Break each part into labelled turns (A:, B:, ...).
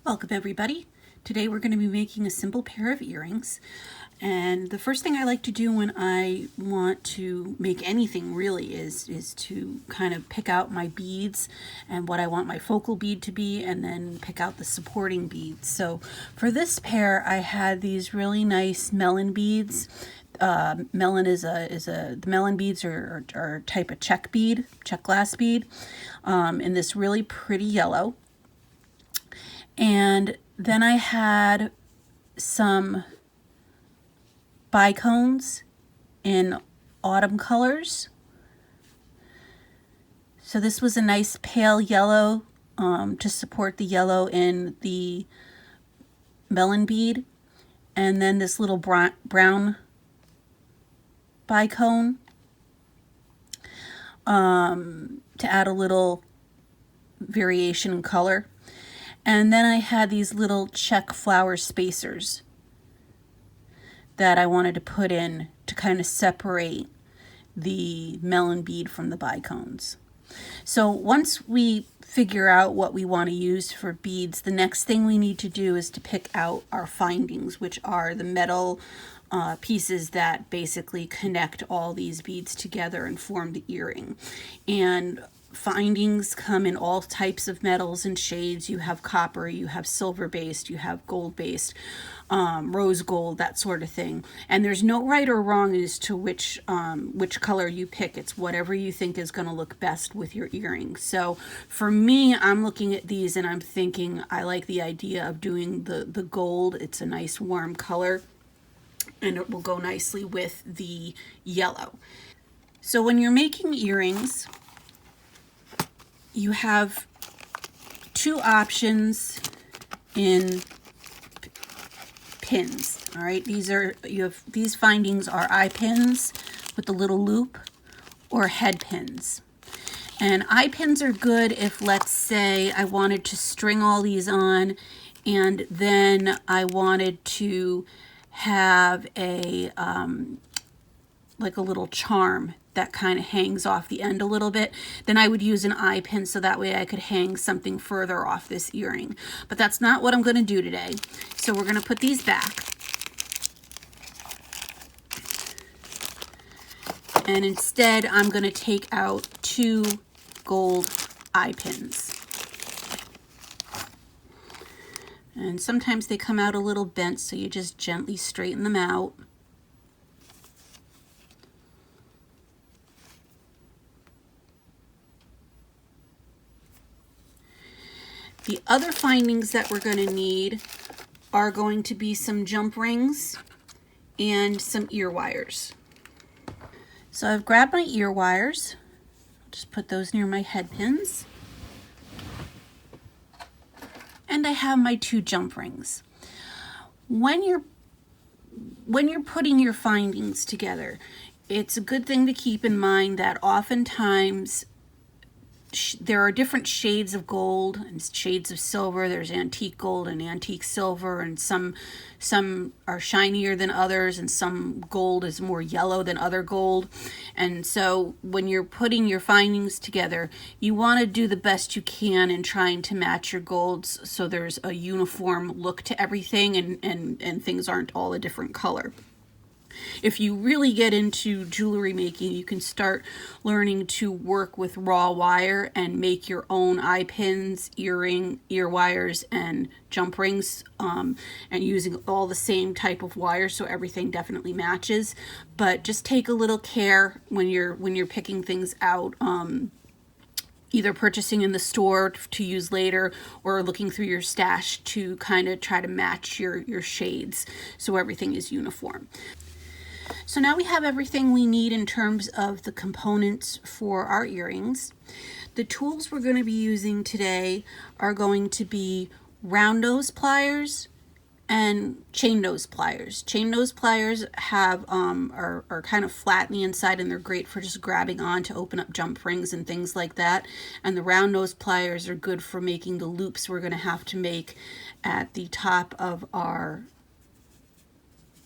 A: Welcome everybody. Today we're going to be making a simple pair of earrings, and the first thing I like to do when I want to make anything really is to kind of pick out my beads and what I want my focal bead to be, and then pick out the supporting beads. So for this pair I had these really nice melon beads. Melon the melon beads are a type of check glass bead, in this really pretty yellow. And then I had some bicones in autumn colors. So this was a nice pale yellow to support the yellow in the melon bead. And then this little brown bicone to add a little variation in color. And then I had these little check flower spacers that I wanted to put in to kind of separate the melon bead from the bicones. So once we figure out what we want to use for beads, the next thing we need to do is to pick out our findings, which are the metal pieces that basically connect all these beads together and form the earring. And findings come in all types of metals and shades. You have copper, you have silver based, you have gold based, rose gold, that sort of thing. And there's no right or wrong as to which color you pick. It's whatever you think is going to look best with your earrings. So for me, I'm looking at these and I'm thinking I like the idea of doing the gold. It's a nice warm color and it will go nicely with the yellow. So when you're making earrings, you have two options in pins. All right, these findings are eye pins with the little loop, or head pins. And eye pins are good if, let's say, I wanted to string all these on and then I wanted to have a like a little charm that kind of hangs off the end a little bit. Then I would use an eye pin so that way I could hang something further off this earring. But that's not what I'm going to do today. So we're going to put these back. And instead I'm going to take out two gold eye pins. And sometimes they come out a little bent, so you just gently straighten them out. The other findings that we're going to need are going to be some jump rings and some ear wires. So I've grabbed my ear wires. Just put those near my head pins. And I have my two jump rings. When you're putting your findings together, it's a good thing to keep in mind that oftentimes there are different shades of gold and shades of silver. There's antique gold and antique silver, and some are shinier than others, and some gold is more yellow than other gold. And so when you're putting your findings together, you want to do the best you can in trying to match your golds so there's a uniform look to everything, and things aren't all a different color. If you really get into jewelry making, you can start learning to work with raw wire and make your own eye pins, ear wires, and jump rings, and using all the same type of wire so everything definitely matches. But just take a little care when you're picking things out. Either purchasing in the store to use later, or looking through your stash to kind of try to match your shades so everything is uniform. So now we have everything we need in terms of the components for our earrings. The tools we're going to be using today are going to be round nose pliers and chain nose pliers. Chain nose pliers have are kind of flat in the inside, and they're great for just grabbing on to open up jump rings and things like that. And the round nose pliers are good for making the loops we're going to have to make at the top of our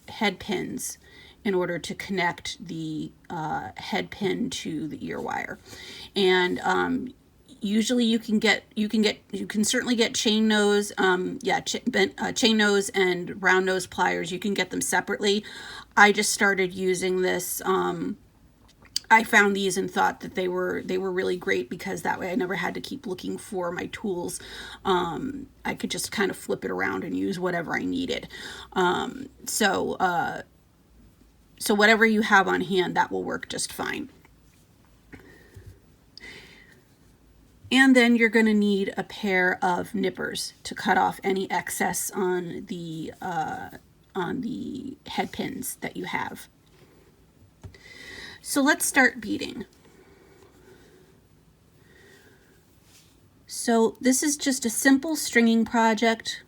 A: head pins in order to connect the head pin to the ear wire. And Usually you can certainly get chain nose, chain nose and round nose pliers. You can get them separately. I just started using this. I found these and thought that they were really great because that way I never had to keep looking for my tools. I could just kind of flip it around and use whatever I needed. So whatever you have on hand, that will work just fine. And then you're going to need a pair of nippers to cut off any excess on the head pins that you have. So let's start beading. So this is just a simple stringing project.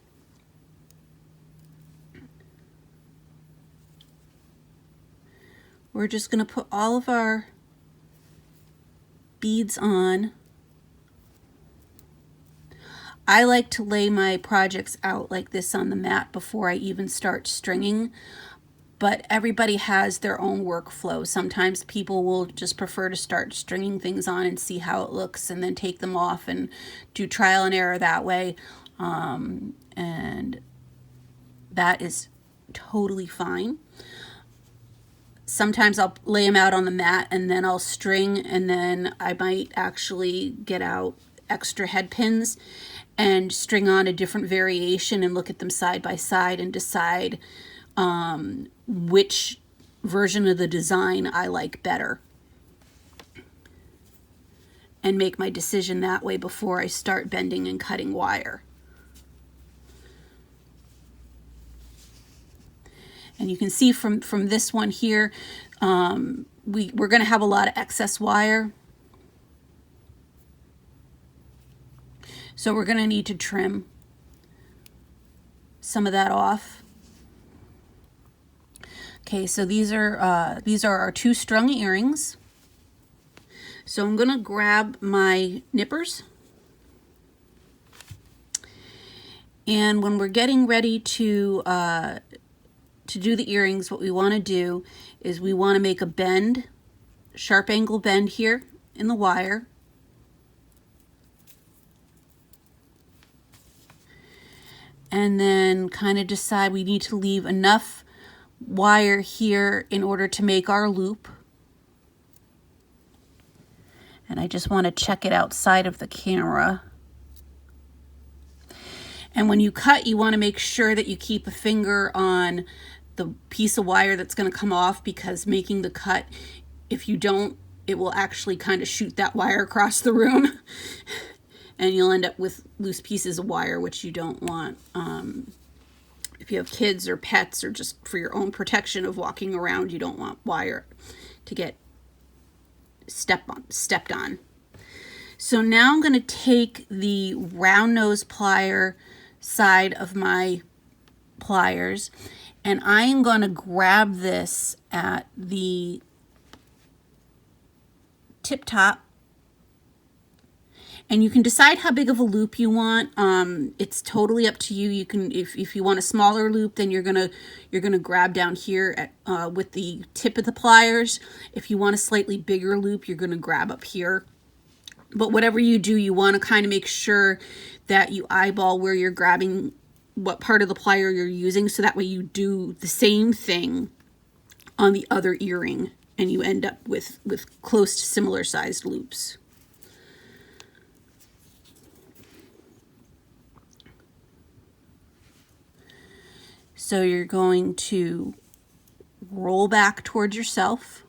A: We're just going to put all of our beads on. I like to lay my projects out like this on the mat before I even start stringing, but everybody has their own workflow. Sometimes people will just prefer to start stringing things on and see how it looks and then take them off and do trial and error that way. And that is totally fine. Sometimes I'll lay them out on the mat and then I'll string, and then I might actually get out extra head pins and string on a different variation and look at them side by side and decide which version of the design I like better, and make my decision that way before I start bending and cutting wire. And you can see from this one here, we're going to have a lot of excess wire. So we're going to need to trim some of that off. Okay, so these are our 2 strung earrings. So I'm going to grab my nippers. And when we're getting ready to do the earrings, what we want to do is we want to make a bend, sharp angle bend here in the wire. And then kind of decide we need to leave enough wire here in order to make our loop. And I just want to check it outside of the camera. And when you cut, you want to make sure that you keep a finger on the piece of wire that's going to come off, because making the cut, if you don't, it will actually kind of shoot that wire across the room. And you'll end up with loose pieces of wire, which you don't want. If you have kids or pets, or just for your own protection of walking around, you don't want wire to get stepped on. So now I'm going to take the round nose plier side of my pliers, and I am going to grab this at the tip top. And you can decide how big of a loop you want. It's totally up to you. You can, if you want a smaller loop, then you're gonna grab down here at, with the tip of the pliers. If you want a slightly bigger loop, you're gonna grab up here. But whatever you do, you want to kind of make sure that you eyeball where you're grabbing, what part of the plier you're using, so that way you do the same thing on the other earring, and you end up with close to similar sized loops. So you're going to roll back towards yourself,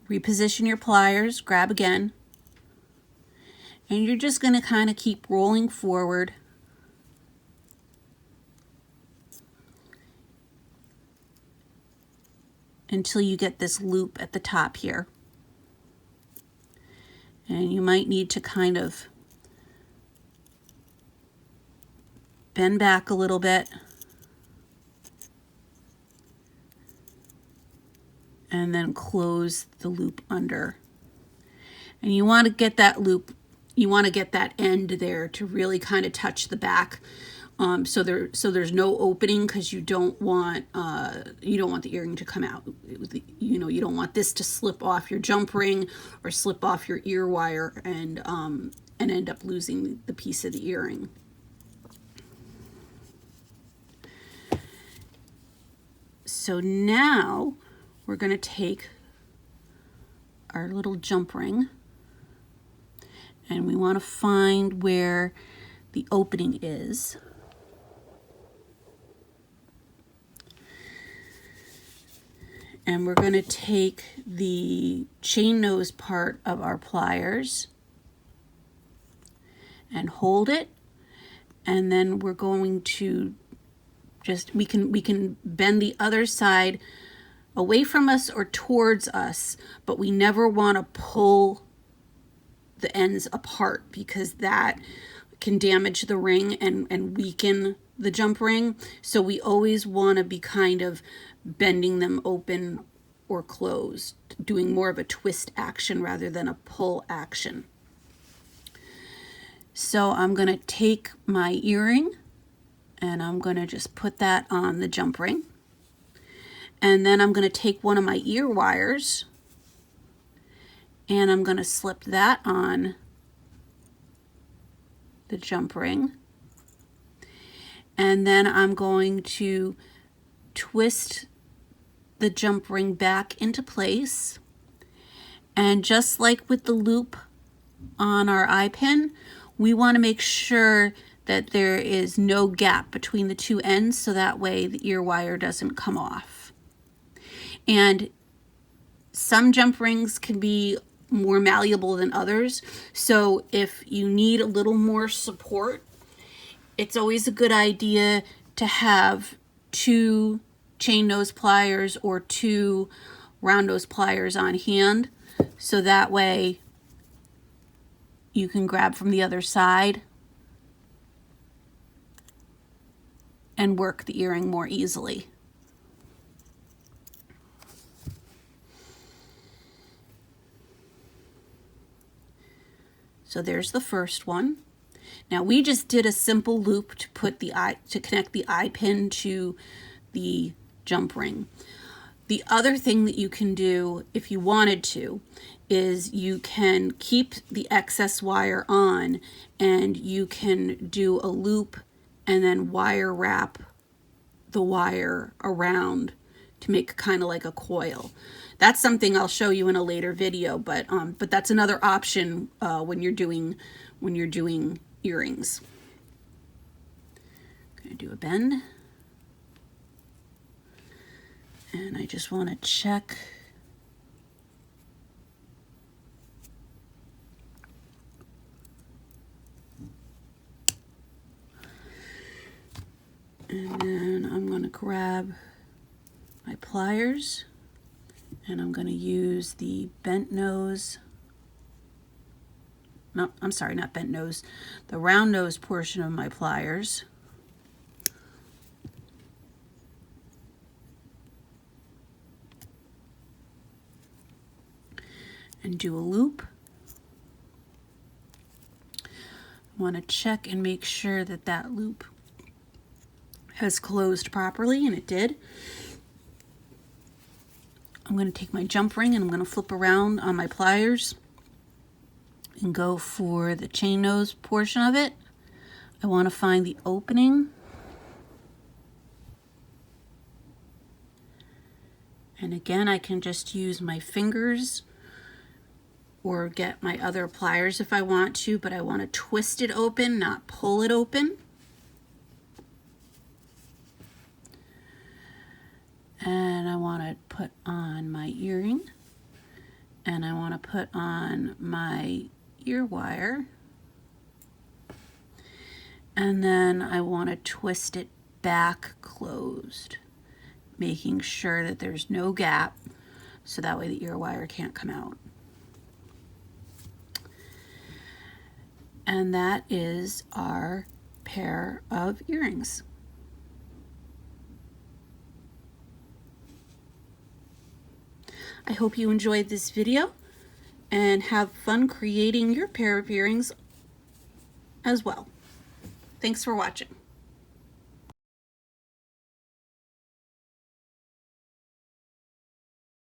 A: reposition your pliers, grab again, and you're just going to kind of keep rolling forward until you get this loop at the top here. And you might need to kind of bend back a little bit and then close the loop under. And you want to get that loop, you want to get that end there to really kind of touch the back So there's no opening, because you don't want the earring to come out. You don't want this to slip off your jump ring or slip off your ear wire and end up losing the piece of the earring. So now we're going to take our little jump ring, and we want to find where the opening is. And we're going to take the chain nose part of our pliers and hold it, and then we're going to we can bend the other side away from us or towards us, but we never want to pull the ends apart, because that can damage the ring and weaken the jump ring. So we always want to be kind of bending them open or closed, doing more of a twist action rather than a pull action. So I'm going to take my earring and I'm going to just put that on the jump ring. And then I'm going to take one of my ear wires and I'm going to slip that on the jump ring. And then I'm going to twist the jump ring back into place. And just like with the loop on our eye pin, we want to make sure that there is no gap between the two ends, so that way the ear wire doesn't come off. And some jump rings can be more malleable than others, so if you need a little more support, it's always a good idea to have 2 chain nose pliers or 2 round nose pliers on hand, so that way you can grab from the other side and work the earring more easily. So there's the first one. Now we just did a simple loop to connect the eye pin to the jump ring. The other thing that you can do, if you wanted to, is you can keep the excess wire on and you can do a loop and then wire wrap the wire around to make kind of like a coil. That's something I'll show you in a later video, but that's another option when you're doing earrings. I'm going to do a bend. And I just want to check and then I'm going to grab my pliers and I'm going to use the bent nose, no, I'm sorry, not bent nose, the round nose portion of my pliers. And do a loop. I want to check and make sure that that loop has closed properly, and it did. I'm going to take my jump ring and I'm going to flip around on my pliers and go for the chain nose portion of it. I want to find the opening. And again, I can just use my fingers or get my other pliers if I want to, but I want to twist it open, not pull it open. And I want to put on my earring, and I want to put on my ear wire, and then I want to twist it back closed, making sure that there's no gap, so that way the ear wire can't come out. And that is our pair of earrings. I hope you enjoyed this video and have fun creating your pair of earrings as well. Thanks for watching.